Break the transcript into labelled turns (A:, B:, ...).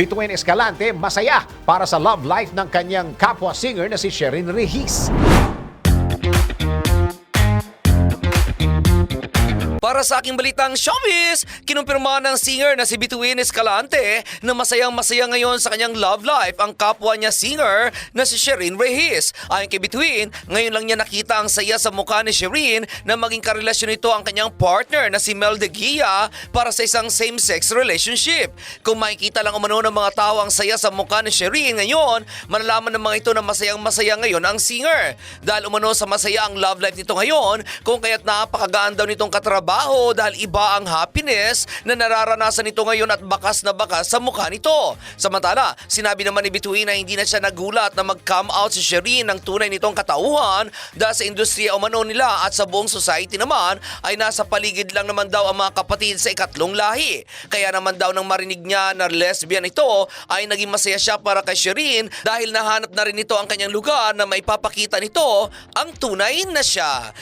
A: Bituin Escalante masaya para sa love life ng kanyang kapwa singer na si Sherin Rehis.
B: Para sa aking balitang showbiz, kinumpirma ng singer na si Bituin Escalante na masayang-masaya ngayon sa kanyang love life ang kapwa niya singer na si Sherin Rehis. Ayon kay Bituin, ngayon lang niya nakita ang saya sa mukha ni Sherin na maging karelasyon nito ang kanyang partner na si Mel De Guia para sa isang same-sex relationship. Kung makikita lang umano ng mga tao ang saya sa mukha ni Sherin ngayon, malalaman ng mga ito na masayang-masaya ngayon ang singer. Dahil umano sa masaya ang love life nito ngayon, kung kaya't napakagaan daw nitong katrabaho dahil iba ang happiness na nararanasan nito ngayon at bakas na bakas sa mukha nito. Samantala, sinabi naman ni Bituin na hindi na siya nagulat na mag-come out si Sherin ng tunay nitong katauhan dahil sa industriya umano nila at sa buong society naman ay nasa paligid lang naman daw ang mga kapatid sa ikatlong lahi. Kaya naman daw nang marinig niya na lesbian ito ay naging masaya siya para kay Sherin dahil nahanap na rin nito ang kanyang lugar na maipapakita nito ang tunay na siya.